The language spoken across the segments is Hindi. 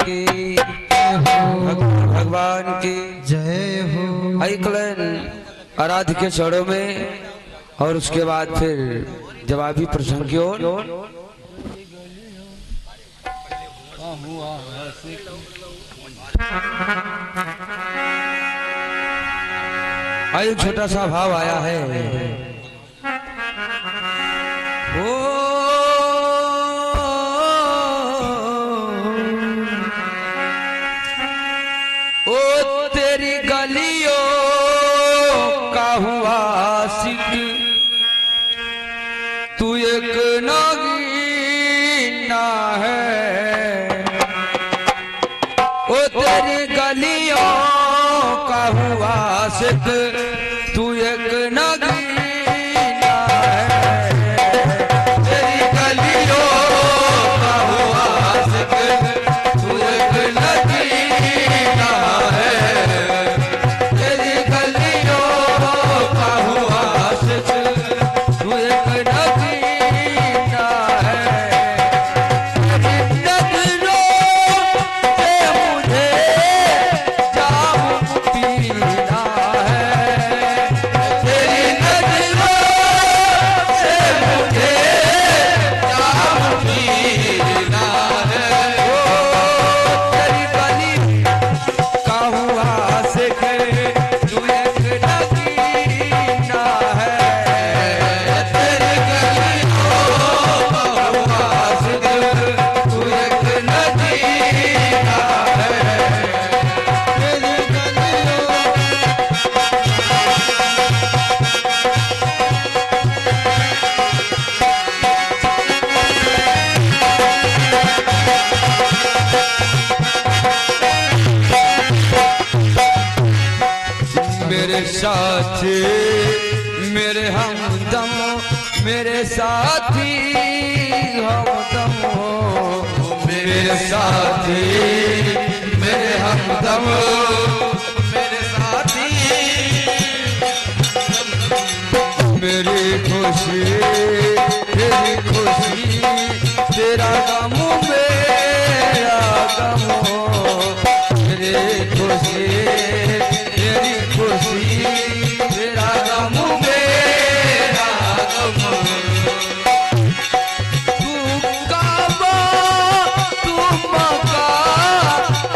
की भगवान की जय हो। ऐकलन आराध्य के चरणों में और उसके बाद फिर जवाबी प्रसंग की ओर। एक छोटा सा भाव आया है। ओ तेरी गलियों का हुआ आशिक, तू एक नगीना है। ओ तेरी गलियों का हुआ आशिक, तू एक नगीना है। तेरी गलियों का हुआ आशिक, तू एक नगीना है। तेरी गलियों का हुआ आशिक, तू एक नगीना है। तेरी नगरों से मुझे जाम पीना है। तेरी नगरों से मुझे जाम पीना है। ओ तेरी गली का हुआ आशिक, तू एक नगीना है। तेरी गलियों का हुआ आशिक, तू एक नगीना है। तेरी गलियों मेरे साथी मेरे हमदम, मेरे साथी हमदम हो। मेरे साथी मेरे हमदम, मेरे साथी मेरी खुशी तेरी खुशी, तेरा गम मेरा गम हो। मेरी खुशी तेरी खुशी, तेरा गम मेरा गम हो। तू काबा तू मक्का,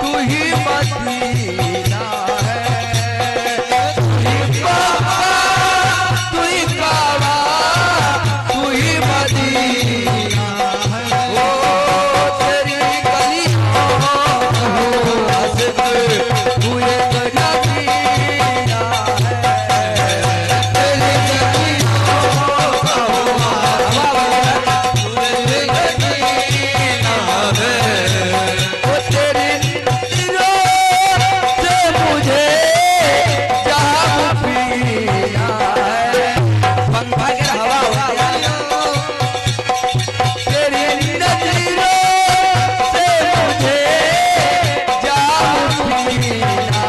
तू ही मदीना है। तू ही मक्का तू ही काबा, तू ही मदीना है। ओ तेरी गलियों का हुआ आशिक, तू एक नगीना है। तेरी गलियों का हुआ आशिक, तू एक नगीना है। ओ तेरी दिलों से मुझे जाम पीना है। पंखा के हवा होती है। तेरी नजरों से मुझे जाम पीना।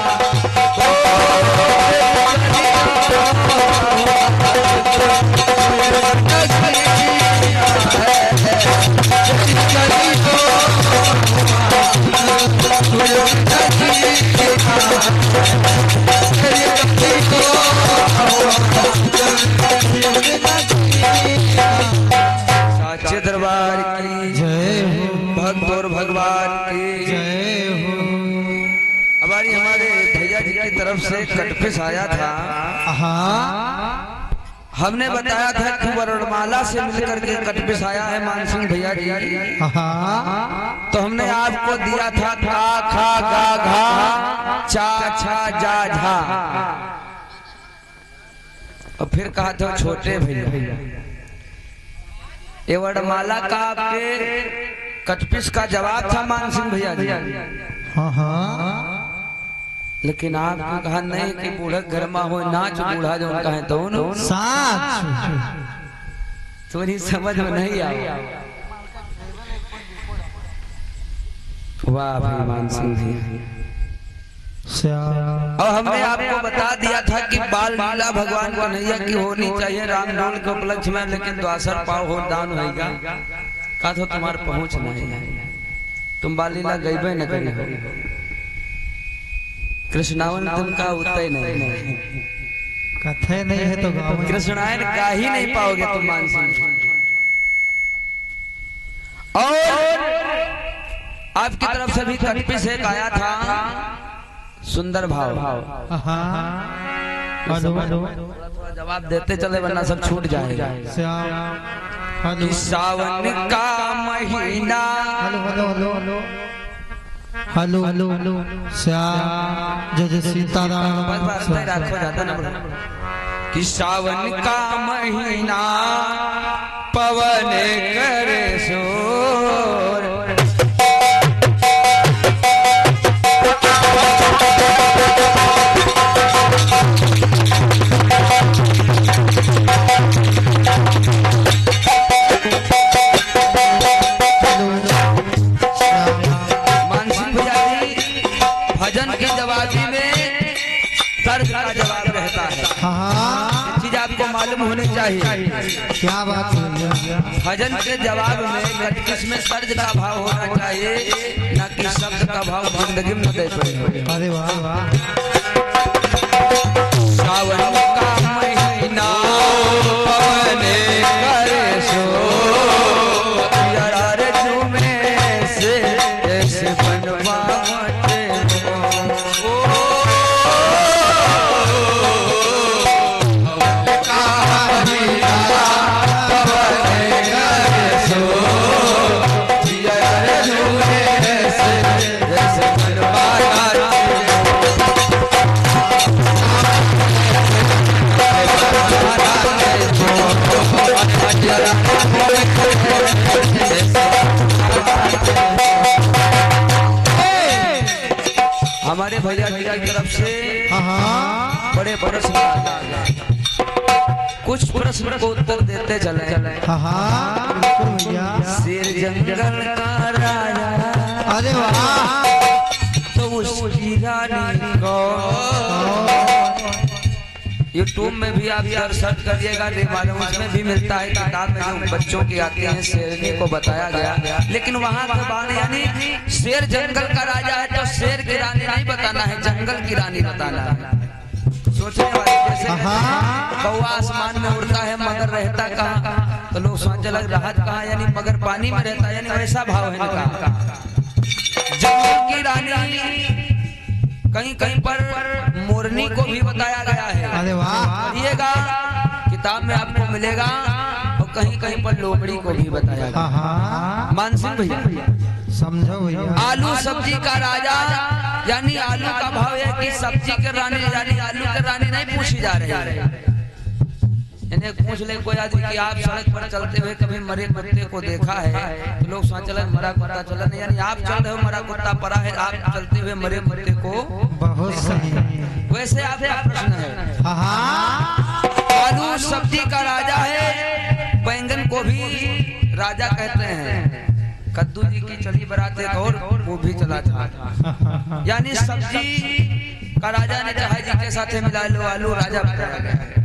साचे दरबार की जय हो। भक्त और भगवान की जय हो। हमारी हमारे भैया जी की तरफ से कटपिस आया था। हाँ हमने बताया था कि वरणमाला से मिलकर के कटपिस आया है मानसिंह भैया जी। हाँ तो हमने आपको दिया था का खा गा घा चा छा जा झा, और फिर कहा था छोटे भैया। ये वर्णमाला का आपके कटपिस का जवाब था मानसिंह भैया जी। हाँ हाँ। लेकिन आपने कहा नहीं कि बूढ़ा घर में हो नाच बूढ़ा जो कहे तो साच तुम्हारी समझ में नहीं आया। वाह भाई मानसिंह जी। और हमने आपको बता दिया था कि बाल लीला भगवान कन्हैया की होनी चाहिए रामधुन के उपलक्ष्य में, लेकिन द्वासर पाव हो दान होगा का तो तुम्हारे पहुंच नहीं है। तुम बालीला गईबे न करी हो कृष्णावन तुमका उतई नहीं कथे नहीं है तो गाँव में कृष्णायन गा ही नहीं पाओगे तुम मानसिंह। और आपकी तरफ से भी कटपी से गाया था सुंदर भाव। हाँ हेलो थोड़ा जवाब देते चले वरना सब छूट जाएगा। श्याम हेलो सावन का महीना hello hello hello hello hello hello Shyam जय जय सीताराम बस राखो जाता ना कि सावन का महीना पवन करे शोर चीज आपको मालूम होनी चाहिए। क्या बात है भजन के जवाब में किसमें तर्ज का भाव होना चाहिए न कि शब्द का भाव जिंदगी में दे पड़े। अरे वाह वाह सावन का महीना पवन करे शोर जरा रे झूमे से ऐसे बनवा हमारे भैया जी की तरफ से बड़े प्रश्न कुछ प्रश्न को उत्तर देते चले। शेर जंगल का राजा अरे वाह तो उसकी रानी को यूट्यूब में भी आप सर्च करिएगा मालूम उसमें भी मिलता है। किताब में जो बच्चों की आती है शेरनी को बताया गया लेकिन वहाँ यानी शेर जंगल का राजा है तो शेर की रानी नहीं बताना है जंगल की रानी बताना है। सोचने वाले जैसे कौवा आसमान में उड़ता है मगर रहता कहाँ तो लोग सोचने लग राहत कहाँ यानी मगर पानी में रहता यानी वैसा भाव है इनका। जंगल की रानी कहीं कहीं पर मोरनी को भी बताया गया है। अरे वाह पढ़िएगा किताब में आपको मिलेगा और कहीं कहीं पर लोमड़ी को भी बताया गया। मानसिंह भैया समझो भैया आलू सब्जी का राजा यानी आलू का भाव है कि सब्जी के रानी यानी आलू के रानी नहीं पूछी जा रही है। इन्हें पूछ ले कोई आदमी कि आप सड़क पर चलते हुए कभी मरे कुत्ते को देखा है तो लोग सोच चले मरा कुत्ता चला नहीं यानी आप चल रहे हो मरा कुत्ता पड़ा है आप चलते हुए मरे कुत्ते को बहुत सही वैसे आपका प्रश्न है। आलू सब्जी का राजा है बैंगन को भी राजा कहते हैं। कद्दू जी की चली बराते और वो भी चला था यानी सब्जी का राजा ने चाहे जिसके साथ मिला लो आलू राजा बताया गया है।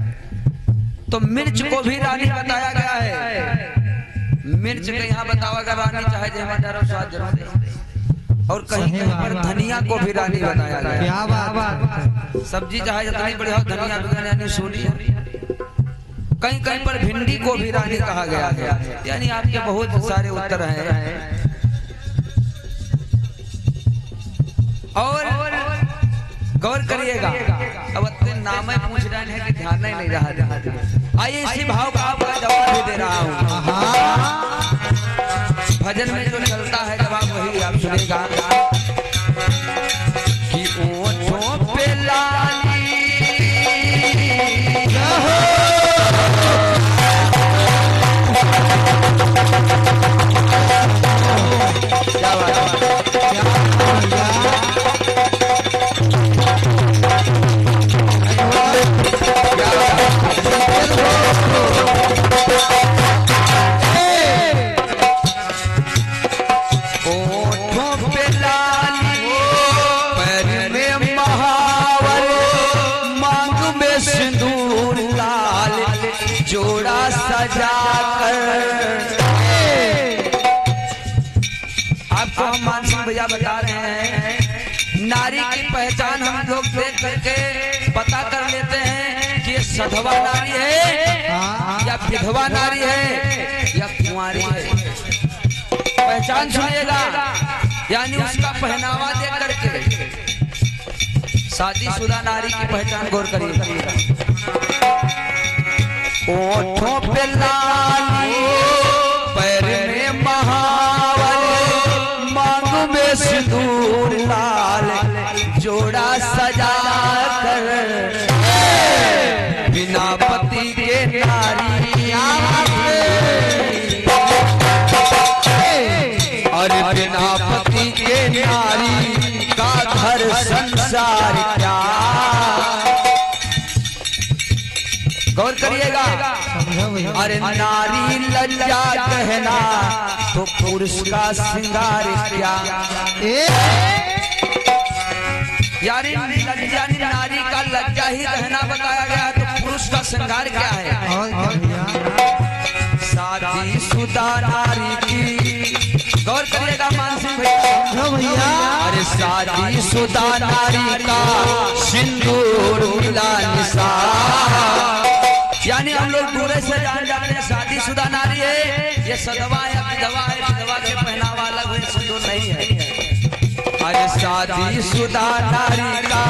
तो मिर्च को भी रानी बताया गया है। मिर्च के यहाँ बतावा गया रानी चाहे जय स्वाद जरूर और कहीं कहीं पर धनिया को भी रानी बताया गया। क्या बात सब्जी चाहे जितनी बड़ी हो धनिया यानी सोनी कहीं कहीं पर भिंडी को भी रानी कहा गया है। यानी आपके बहुत सारे उत्तर हैं। और गौर करिएगा अब इतने नाम पूछ रहे हैं कि ध्यान ही नहीं रहा। आइए इसी भाव का आपका जवाब भी दे रहा हूँ। भजन में जो चलता है जवाब वही आप सुनेगा कि ओठों पे लाली क्या बात ओठों पे लाली नारी की पहचान हम लोग देख करके पता कर लेते हैं कि ये सधवा नारी है या विधवा नारी है या कुंवारी है। पहचान सुनिएगा, यानी उसका पहनावा देख करके। शादीशुदा नारी की पहचान गौर करिएगा। ओठों पे लाली, पैर में महावर, मांग में सिंदूर लाल, जोड़ा सजा कर बिना पति के नारी, और बिना पति के नारी का घर संसार क्या। गौर करिएगा। अरे नारी लज्जा कहना तो पुरुष का श्रृंगार क्या। यानी नारी का लज्जा ही कहना बताया गया, तो पुरुष का श्रृंगार क्या है। शादीशुदा नारी की, गौर करिएगा मानसिंह भैया। अरे शादीशुदा नारी का सिंदूर मिला निशान, यानी हम लोग दूर से जान जाते हैं शादीशुदा नारी है, ये सधवा या विधवा है। विधवा के पहनावा अलग है, सिंदूर नहीं है। अरे शादीशुदा नारी का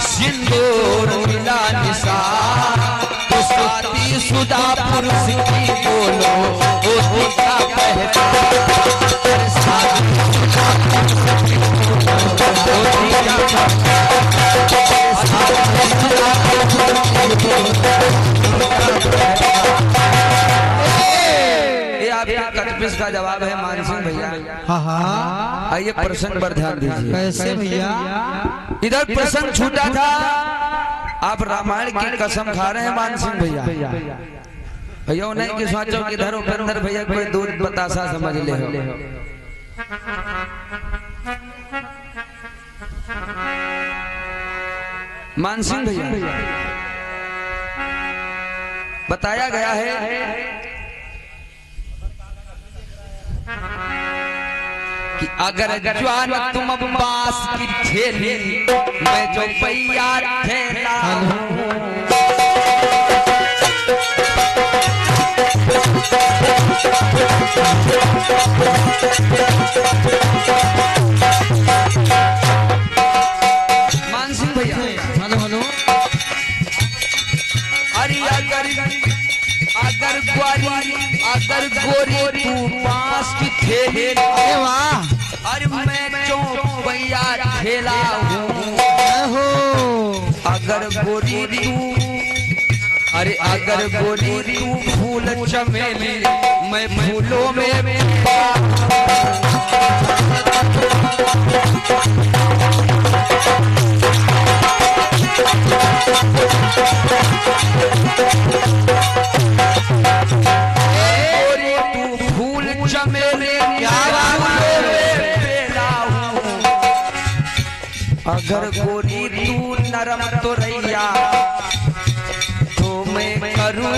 सिंदूर मिला निशान, तो शादीशुदा पुरुष की बोलो वो क्या कहता। अरे शादीशुदा पुरुष की बोलो वो क्या कहता। ये आपका कटपिस का जवाब है मानसिंह भैया। हाँ, आइए प्रसंग पर ध्यान दीजिए। कैसे भैया? इधर प्रसंग छूटा था, आप रामायण की कसम खा रहे हैं मानसिंह भैया। भैया नहीं कि सोचो कि इधर उपेंद्र भैया कोई दूध बतासा समझ ले हो। मानसिंह भैया बताया गया है कि अगर जवान तुम बास की ठेली, मैं जो पैया ठेला हूँ। मानसिंह भैया हेलो। अरे अगर गोरी तू बांस की ठेली, अरे मैं चौपैया ठेला हूँ। अगर गोरी तू, अरे अगर गोरी तू फूल चमेली, मैं फूलों में अगर गोरी तू नरम तो रैया, तो मैं करूँ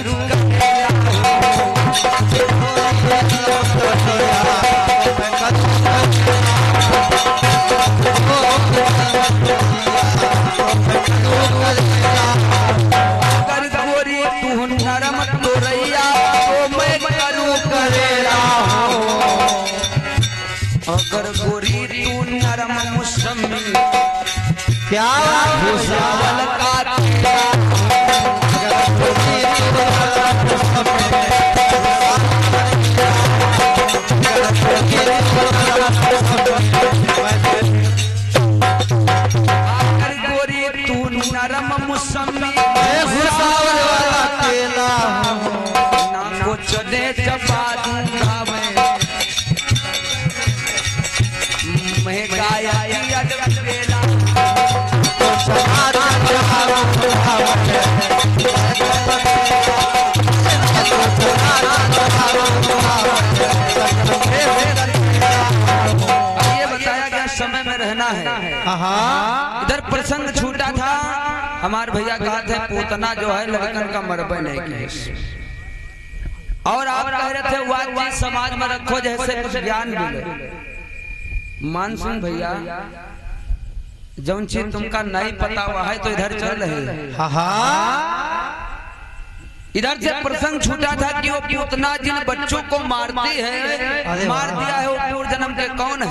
अगर गोरी तू नरम तो रैया, तो मैं करूँ करेला। अगर गोरी तू नरम मुसम्मी, क्या भूसावल का गोरी तू नरम मुसम्मी, भूसावल वाला केला ना कुछ दे चबा दूंगा मैं गाया बेला। ये बताया गया समय में रहना है। इधर प्रसंग छूटा था, हमारे भैया कहा थे पूतना जो है लड़कन का मरबे नहीं की, और आप कह रहे थे वह चीज समाज में रखो जैसे कुछ ज्ञान मिले। मानसिंह भैया जौन चीज तुमका नहीं पता हुआ है तो इधर चल रहे। इधर से प्रसंग छूटा था कि वो पूतना जिन बच्चों को मारती है, मार दिया है वो पूर्व जन्म के कौन है?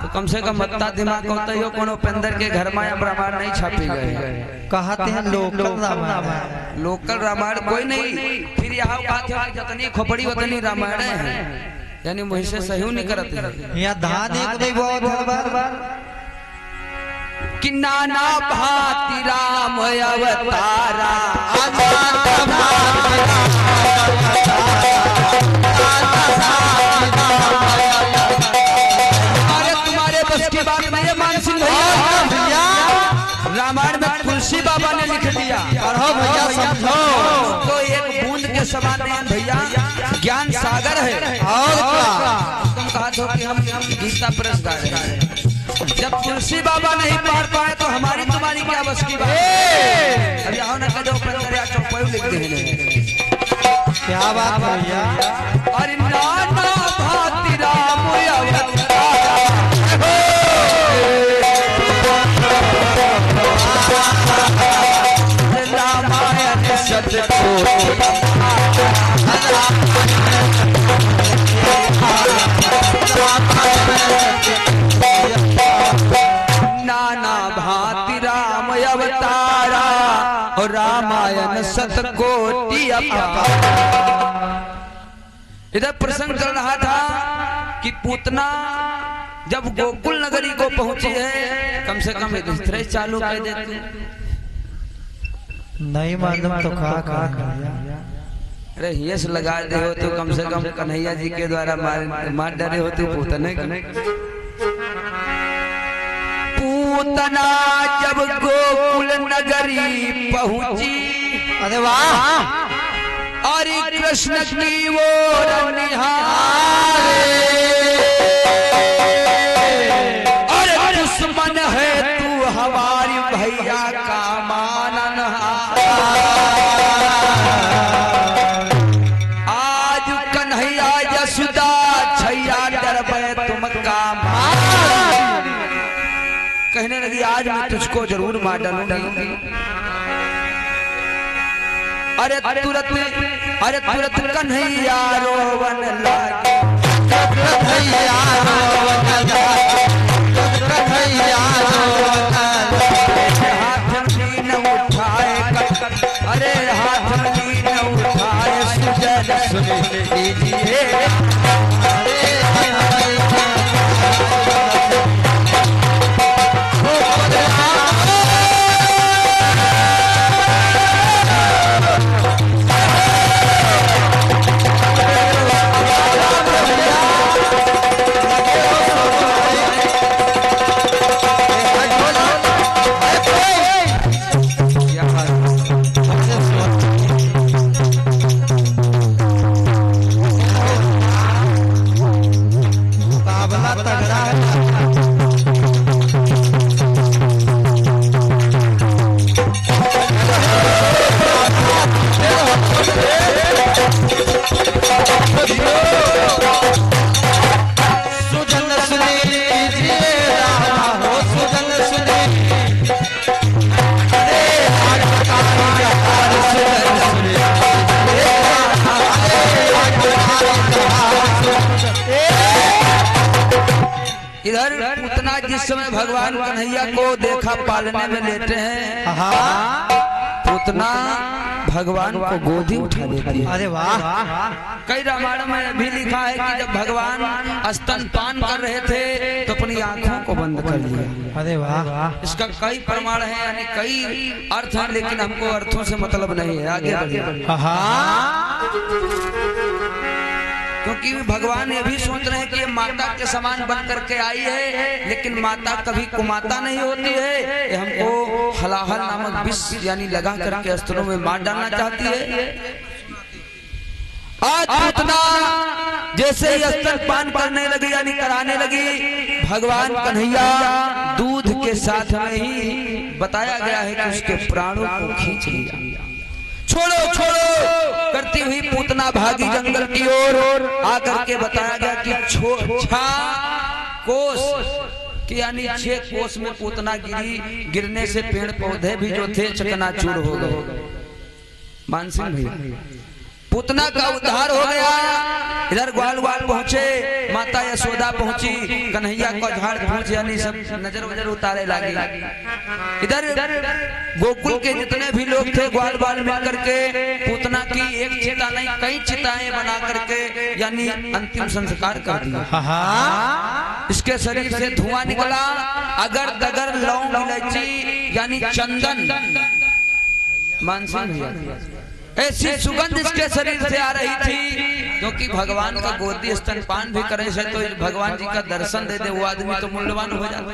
तो कम से कम मत्ता दिमाग होता है कोनो पेंदर के घर में रामायण नहीं छापी गए। कहते हैं लोकल रामायण कोई नहीं। फिर यहाँ बात है जितनी खोपड़ी उतनी रामायण है, यानी मुझे से सही नहीं करते। यहाँ धान एक नहीं बहुत बार कि नाना भांति राम अवतारा, तुम्हारे बस की बात नहीं है मान सिंह भैया। रामायण में तुलसी बाबा ने लिख दिया, पढ़ो भैया समझो। तो एक बूंद के समान नहीं भैया, ज्ञान सागर है। और तुम कहा तो कि हम गीता प्रेस गा रहे हैं, जब तुलसी बाबा नहीं पढ़ पाए तो हमारी तुम्हारी क्या बस की बात? अब यहाँ ना कदो पंद्रह चौपाई लिखते हैं। क्या बात भैया? अरे नाना भांति राम रामायण नाना भांति राम अवतारा और रामायण सतकोटि अपार। इधर प्रसंग चल रहा था कि पूतना जब गोकुल नगरी को पहुंची है, कम से कम इधर चालू कर देते। नहीं मालूम तो कहा अरे यश लगा दे हो तो कम से कम कन्हैया जी के द्वारा मार डरे होते पूतने। पूतना जब गोकुल नगरी पहुंची, अरे वाह, अरे कृष्ण की ओर निहारे, अरे दुश्मन है तू हमारी भैया का माननहार। आज कन्हैया यशोदा छैया डरबे तुम का मार। कहने लगी आज मैं तुझको जरूर मार डालूंगी। अरे तुरंत कन्हैया रोवन लागे, कन्हैया रोवन लागे, कन्हैया रोवन लागे। हाथ लीन उठाए, अरे हाथ लीन उठाए सुजन सुन लीजिए। इधर पूतना जिस समय भगवान कन्हैया को देखा पालने में लेते हैं, पूतना भगवान को गोदी उठा देती है। अरे वाह, कई रामायण में भी लिखा है कि जब भगवान स्तनपान कर रहे थे तो अपनी आंखों को बंद कर लिया। अरे वाह, इसका कई प्रमाण है, यानी कई अर्थ हैं, लेकिन हमको अर्थों से मतलब नहीं है। आगे बढ़िए, क्योंकि भगवान ये भी सोच रहे हैं कि ये माता के समान बन करके आई है, लेकिन माता कभी कुमाता नहीं होती है। ये हमको हलाहल नामक विष यानी लगा करके अस्त्रों में मार डालना चाहती है। आज पूतना जैसे ही स्तनपान करने लगी यानी कराने लगी, भगवान कन्हैया दूध के साथ में ही बताया गया है कि उसके प्राणों को खींच लिया। छोड़ो छोड़ो करती हुई पूतना भागी जंगल की ओर आकर के बताया गया कि कोस कि यानी 6 कोस में पूतना गिरी, गिरने से पेड़ पौधे भी जो थे चकनाचूर हो गए। मानसिंह भैया पूतना का उद्धार हो गया। इधर ग्वाल पहुंचे, माता यशोदा पहुंची, कन्हैया को झाड़ फूंच यानी सब नजर वजर उतारे लगी। इधर गोकुल के जितने भी लोग थे ग्वाल मिल करके पूतना की एक चिता नहीं कई चिताएं बना करके यानी अंतिम संस्कार कर दिया। इसके शरीर से धुआं निकला, अगर दगर लौंग इलायची यानी चंदन, मानसिंह भैया ऐसी सुगंध इसके शरीर से आ रही थी, क्योंकि भगवान का गोदी स्तनपान भी करे से तो भगवान जी का दर्शन दे दे वो आदमी तो मूल्यवान हो जाता।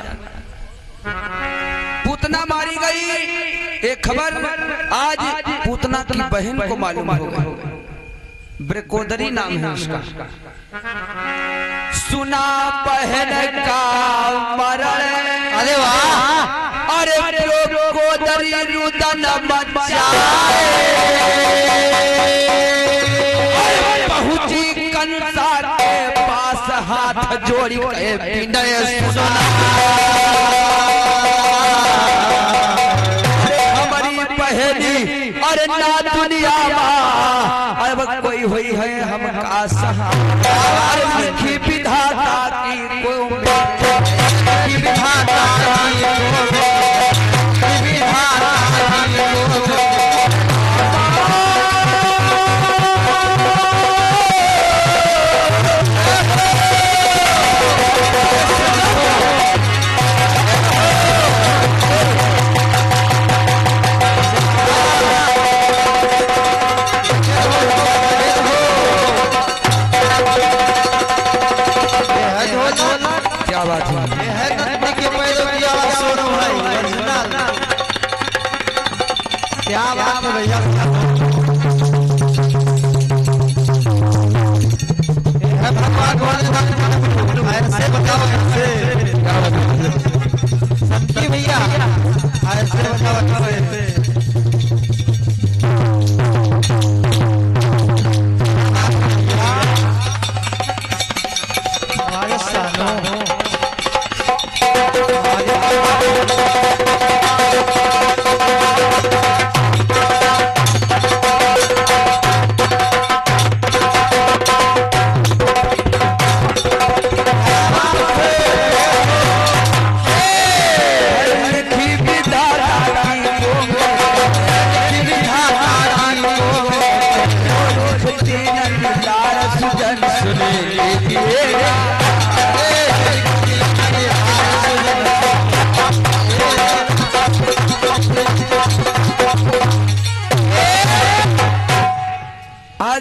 पूतना मारी गई। एक खबर आज पूतना की बहन को मालूम हो गई, ब्रकोदरी नाम है उसका। सुना बहन का मरण, अरे वाह, अरे ब्रकोदरी रुदन मचाए, पहुंची कंसा के पास हाथ जोड़ी के विनय सुना, हमारी पहली अरे ना दुनिया अब कोई हुई है हमका सहारा, लिखी विधाता की को विधाता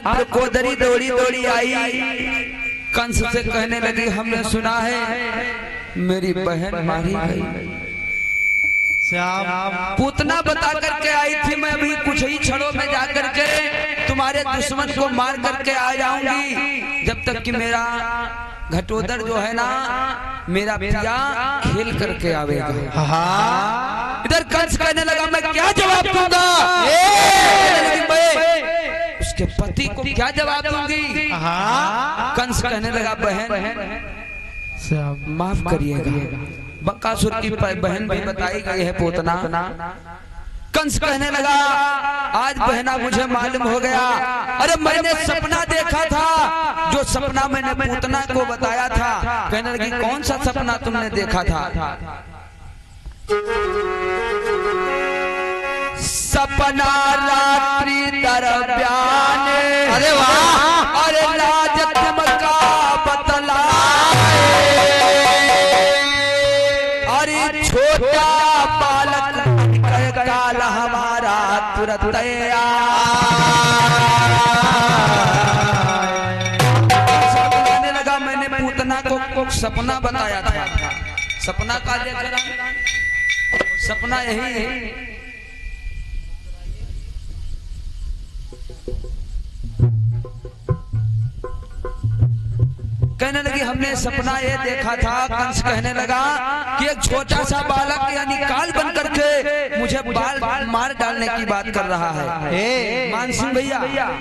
ब्रकोदरी दौड़ी आई, कंस से कहने लगी हमने सुना है मेरी बहन मारी गई। पूतना बता करके आई थी मैं अभी कुछ ही क्षणों में जाकर के तुम्हारे दुश्मन को मार करके आ जाऊंगी, जब तक कि मेरा घटोदर जो है ना मेरा पिया खेल करके आवेगा। इधर कंस कहने लगा मैं क्या जवाब दूंगा, उसके पति को क्या जवाब दूंगी। कंस कहने लगा बहन माफ करिएगा, बकासुर की बहन भी बताई गई है पूतना। कंस कहने लगा आज बहना मुझे मालूम हो गया, अरे मैंने सपना देखा था, जो सपना मैंने पूतना को बताया था। कहने लगी कौन सा सपना तुमने देखा था। सपना रात्रि दरम्यान, अरे वाह, अरे लाज का बतलाए, अरे छोटा बालक काल हमारा तुरंत बताने लगा मैंने पूतना को सपना बताया था। सपना का देखा, सपना यही है। कहने लगी हमने सपना ये देखा था। कंस कहने लगा कि एक छोटा सा बालक यानी काल बन करके मुझे बाल मार डालने की बात कर रहा है। मानसिंह भैया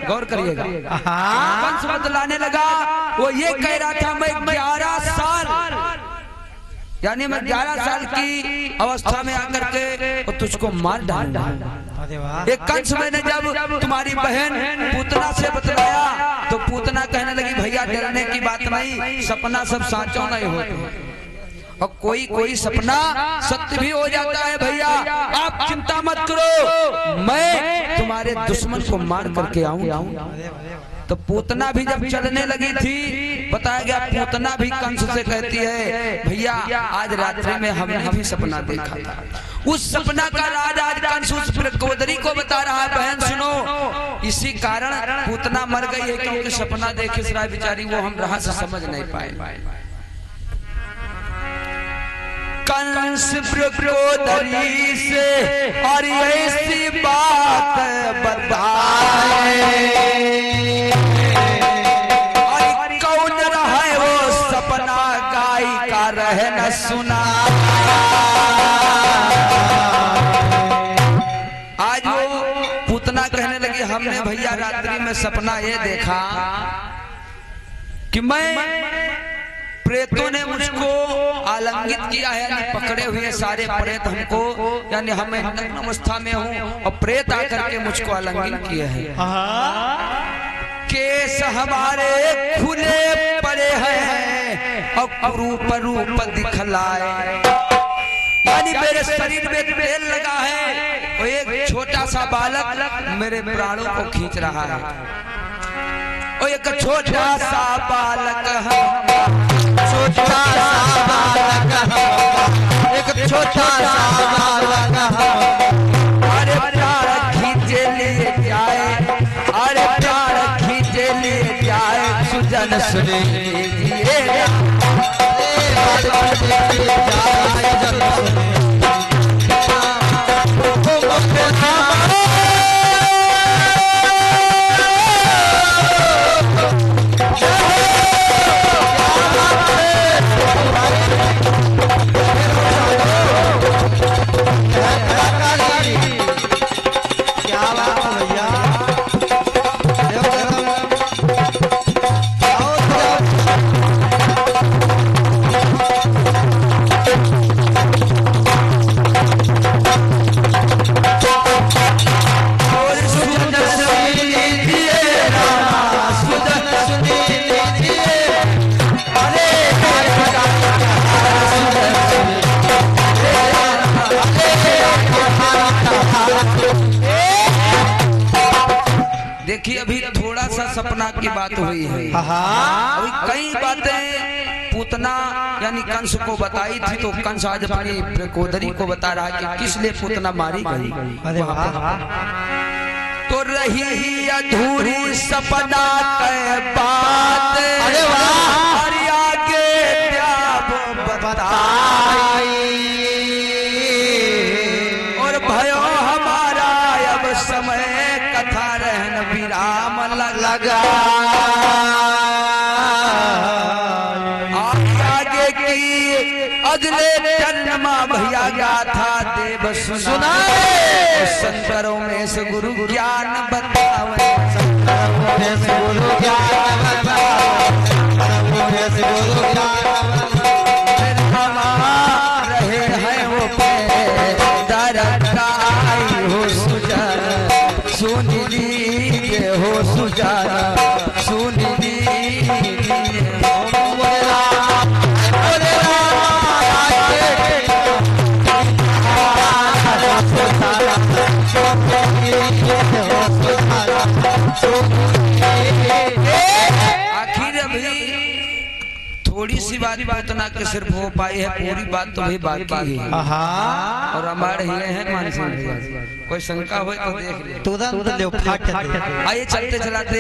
गौर करिएगा। कंस बतलाने लगा वो ये कह रहा था मैं 11 साल यानी मैं 11 साल की अवस्था में आकर के तो तुझको मार डालूंगा। एक कंस मैंने जब तुम्हारी बहन पूतना से बतलाया तो पूतना कहने लगी भैया डरने की बात नहीं, सपना सब साचो नहीं होते और कोई कोई सपना सत्य भी हो जाता है। भैया आप चिंता मत करो, मैं तुम्हारे दुश्मन को मार करके आऊंगा। तो पूतना भी जब चलने लगी थी बताया गया, पूतना भी कंस से कहती है भैया आज रात्रि में हमने भी सपना देखा था। उस सपना का राज आज कंस उस प्रकोदरी को बता रहा है। बहन सुनो, इसी कारण पूतना मर गई है क्योंकि सपना देखे सराय बेचारी वो हम रहा से समझ नहीं पाए। कंस प्रकोदरी से और ऐसी बात बताए और कौन रहा है वो सपना गाय का रहे न सुना। आज वो पूतना कहने लगी हमने भैया रात्रि में सपना ये देखा कि मैं प्रेतों ने मुझको आलिंगित किया है, यानी पकड़े हुए सारे प्रेत हमको, यानी हमें नग्न अवस्था में हूँ और प्रेत आकर के मुझको आलिंगित किए हैं। केस हमारे खुले पड़े हैं और रूप दिखलाए, यानी मेरे शरीर में तेल लगा है और एक छोटा सा बालक मेरे प्राणों को खींच रहा है। और एक छोटा सा बालक छोटा सा बालक एक छोटा सा बालक अरे प्राण खींचे लिए जाए, अरे प्राण खींचे लिए जाए सुजन सुने देखिए अभी थोड़ा सा सपना की बात हुई है। अभी कई बातें पूतना यानी कंस को बताई थी तो कंस आज अपनी प्रकोदरी को बता रहा है कि किस लिए पूतना मारी गई। तो रही अधूरी सपना के बात आगे बताई और भयो हमारा अब समय कथा रहन विराम लगा। आगे की अगले जन्म भैया गाथा देव सुनाए, संतरों में से गुरु ज्ञान बतावे, संतरों से गुरु ज्ञान बतावे, गुरु ज्ञान रहे हैं वो दरदाई हो सुजन सुन लीजिए हो सुजाना सुन लीजिए। आखिर अभी थोड़ी सी बात पूतना के सिर्फ हो पाई है, पूरी बात तो भी बाकी है और हमारे हिले हैं मानसिंह भैया। कोई शंका हो तो देख ले तुरंत आइए चलते चलाते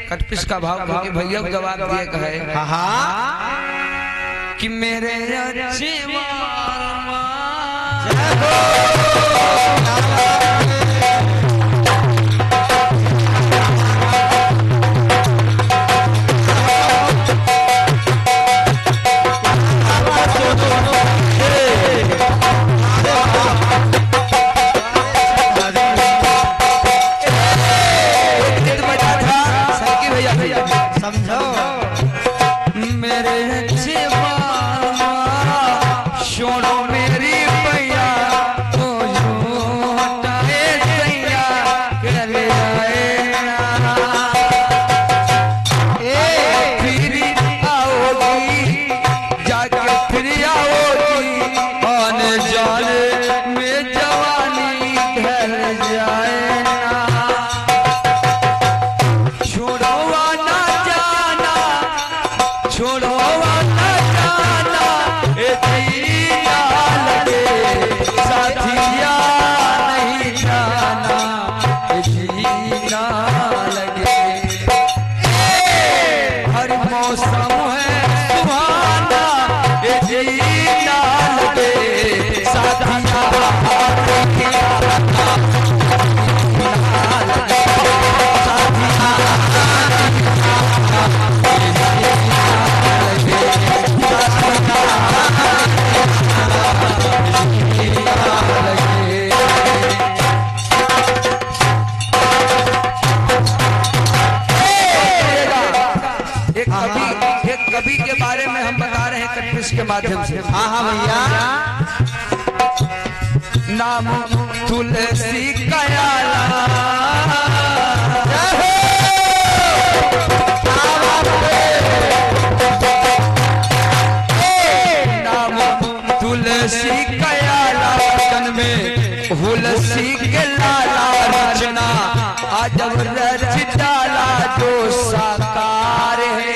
कटपिस का भाव क्योंकि भैया को जवाब दिए कहे कि मेरे अच्छे माध्यम से। हाँ हाँ भैया। नाम तुलसी कयाला, नाम तुलसी कयाला, तन में हुलसी के लाला, रचना अजब रच डाला जो साकार है।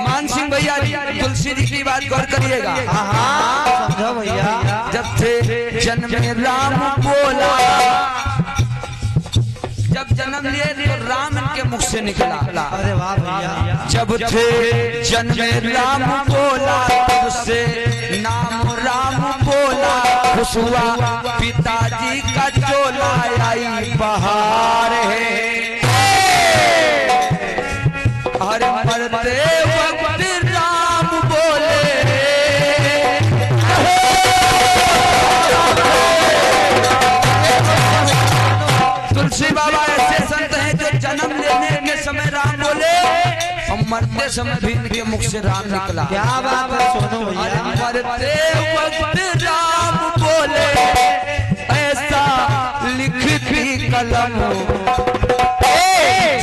मान सिंह भैया तुलसी जी की बात गौर करिएगा। हाँ हाँ समझो भैया। जब थे जन्मे राम बोला, जब जन्म लिए तो राम इनके मुख से निकला। अरे वाह भैया। जब थे जन्मे राम बोला, तब से नाम राम बोला, खुश हुआ पिताजी का चोला, आई बहार है। हर मरते वक्त राम बोले, तुलसी बाबा ऐसे संत हैं जो जन्म लेने के समय राम बोले और मरते समय भी इनके मुख से राम निकला। क्या बात है सोनू भैया। मरते वक्त राम बोले, ऐसा लिखती कलम,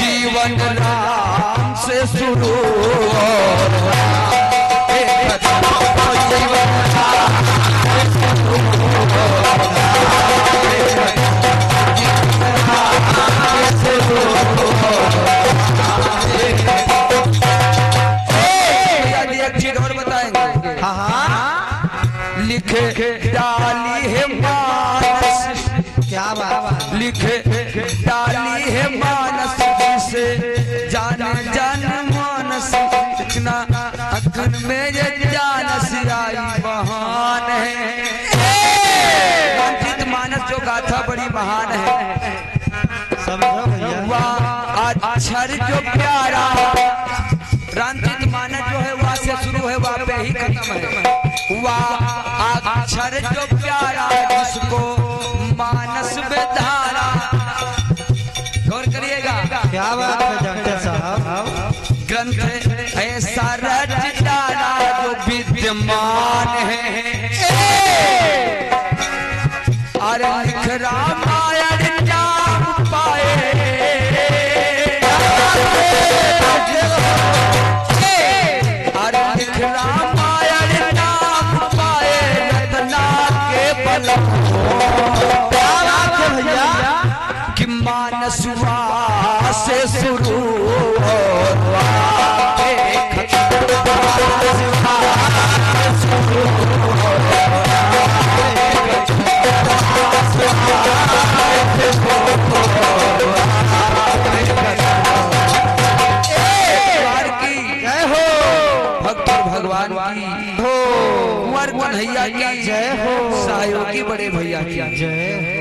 जीवन राम से शुरू, जीवन राम से शुरू, और बताएंगे। हाँ हाँ लिखे डाली है मानस, क्या बात। लिखे डाली है मानस, जिसे जाने जान मानस, इतना अखन में ये जानस, आई महान है। रामचरित मानस जो गाथा बड़ी महान है। समझो भैया। वाह अक्षर जो प्यारा, रामचरित मानस जो है वहां से शुरू है, वहां पे ही खत्म है। वाह अक्षर जो प्यारा, जिसको मानस में धारा। गौर करिएगा। क्या बात है डॉक्टर साहब। ग्रंथ ऐसा रच डाला जो विद्यमान है। अरे लिख रामायण जाम पाए, अरे लिख रामायण जाम पाए, रत्ना के बल। क्या बात है भैया। कि मानसवा से शुरू भगवान की हो, कुंवर कन्हैया की जय हो, सहयोगी बड़े भैया की जय हो।